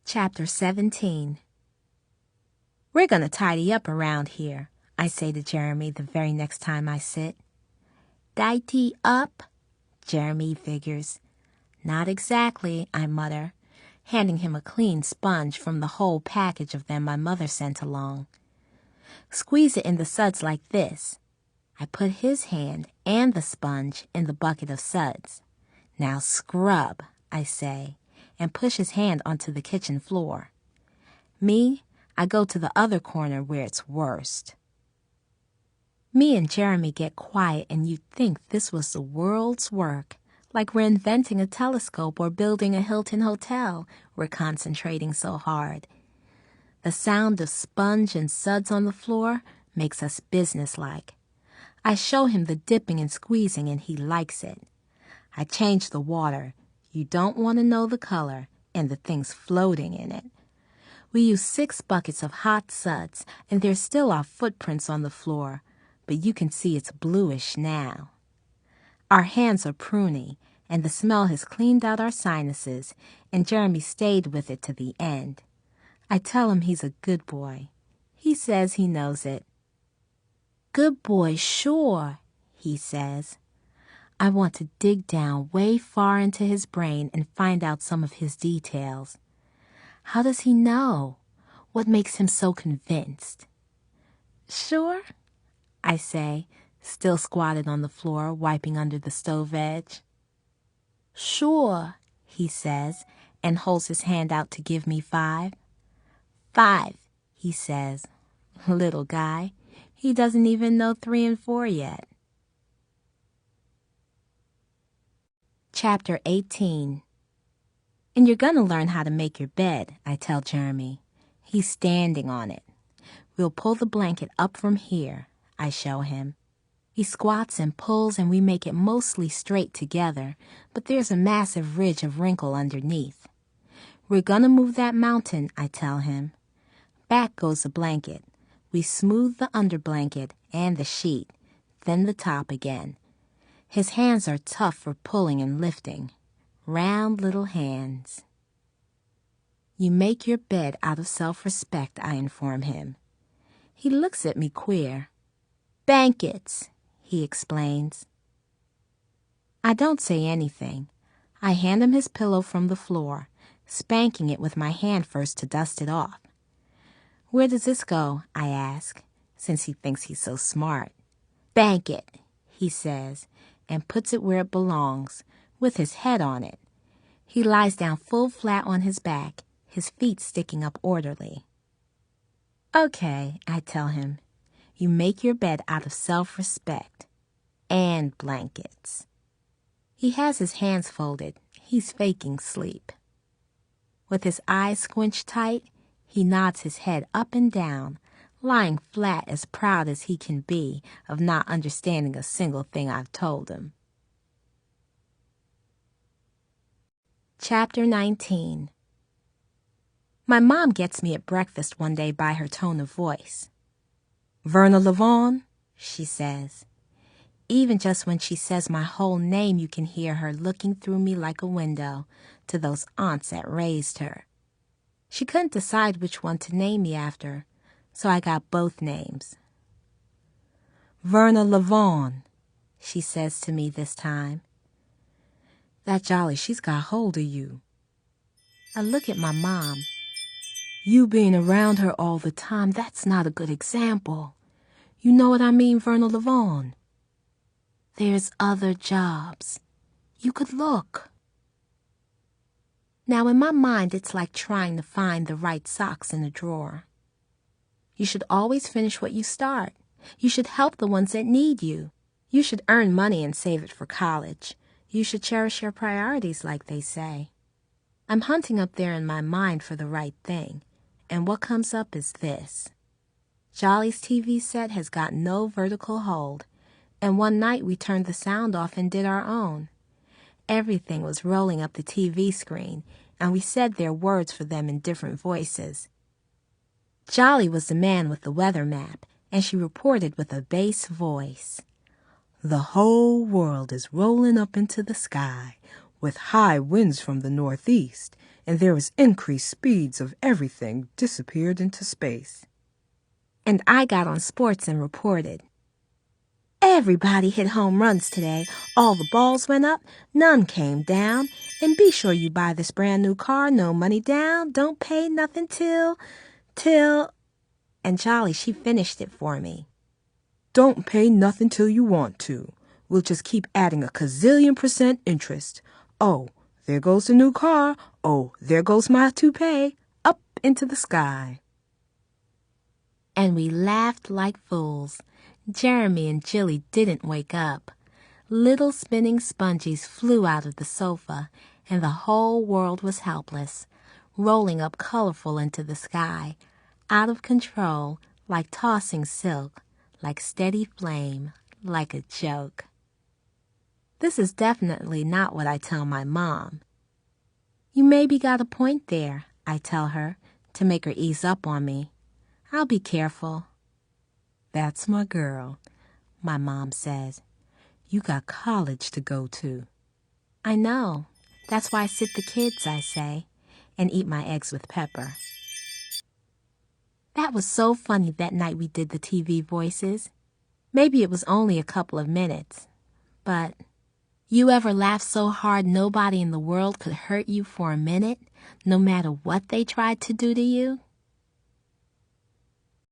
Chapter 17. We're gonna tidy up around here, I say to Jeremy the very next time I sit. Tidy up? Jeremy figures. Not exactly, I mutter, handing him a clean sponge from the whole package of them my mother sent along. Squeeze it in the suds like this. I put his hand and the sponge in the bucket of suds. Now scrub, I say, and push his hand onto the kitchen floor. Me, I go to the other corner where it's worst. Me and Jeremy get quiet and you'd think this was the world's work, like we're inventing a telescope or building a Hilton hotel. We're concentrating so hard. The sound of sponge and suds on the floor makes us businesslike. I show him the dipping and squeezing and he likes it. I change the water. You don't want to know the color and the things floating in it. We use 6 buckets of hot suds, and there still are footprints on the floor, but you can see it's bluish now. Our hands are pruny, and the smell has cleaned out our sinuses, and Jeremy stayed with it to the end. I tell him he's a good boy. He says he knows it. Good boy, sure, he says. I want to dig down way far into his brain and find out some of his details. How does he know? What makes him so convinced? Sure, I say, still squatted on the floor, wiping under the stove edge. Sure, he says, and holds his hand out to give me 5. 5, he says. Little guy, he doesn't even know 3 and 4 yet. Chapter 18. And you're gonna learn how to make your bed, I tell Jeremy. He's standing on it. We'll pull the blanket up from here, I show him. He squats and pulls and we make it mostly straight together, but there's a massive ridge of wrinkle underneath. We're gonna move that mountain, I tell him. Back goes the blanket. We smooth the under blanket and the sheet, then the top again. His hands are tough for pulling and lifting. Round little hands. You make your bed out of self-respect, I inform him. He looks at me queer. Blankets, he explains. I don't say anything. I hand him his pillow from the floor, spanking it with my hand first to dust it off. Where does this go? I ask, since he thinks he's so smart. Blanket, he says, and puts it where it belongs, with his head on it. He lies down full flat on his back, his feet sticking up orderly. Okay, I tell him, you make your bed out of self-respect and blankets. He has his hands folded. He's faking sleep. With his eyes squinched tight, he nods his head up and down, lying flat as proud as he can be of not understanding a single thing I've told him. Chapter 19. My mom gets me at breakfast one day by her tone of voice. Verna Levon, she says. Even just when she says my whole name, you can hear her looking through me like a window to those aunts that raised her. She couldn't decide which one to name me after, so I got both names. Verna Levon, she says to me this time. That jolly, she's got hold of you. I look at my mom. You being around her all the time, that's not a good example. You know what I mean, Verna Levon? There's other jobs. You could look. Now, in my mind, it's like trying to find the right socks in a drawer. You should always finish what you start. You should help the ones that need you. You should earn money and save it for college. You should cherish your priorities, like they say. I'm hunting up there in my mind for the right thing, and what comes up is this. Jolly's TV set has got no vertical hold, and one night we turned the sound off and did our own. Everything was rolling up the TV screen, and we said their words for them in different voices. Jolly was the man with the weather map, and she reported with a bass voice. The whole world is rolling up into the sky with high winds from the northeast and there was increased speeds of everything disappeared into space. And I got on sports and reported. Everybody hit home runs today. All the balls went up, none came down. And be sure you buy this brand new car, no money down, don't pay nothing till... And Jolly, she finished it for me. Don't pay nothing till you want to. We'll just keep adding a gazillion% interest. Oh, there goes the new car. Oh, there goes my toupee. Up into the sky. And we laughed like fools. Jeremy and Jilly didn't wake up. Little spinning sponges flew out of the sofa, and the whole world was helpless, rolling up colorful into the sky, out of control, like tossing silk, like steady flame, like a joke. This is definitely not what I tell my mom. You maybe got a point there, I tell her, to make her ease up on me. I'll be careful. That's my girl, my mom says. You got college to go to. I know. That's why I sit the kids, I say, and eat my eggs with pepper. That was so funny that night we did the TV voices. Maybe it was only a couple of minutes, but you ever laughed so hard nobody in the world could hurt you for a minute, no matter what they tried to do to you?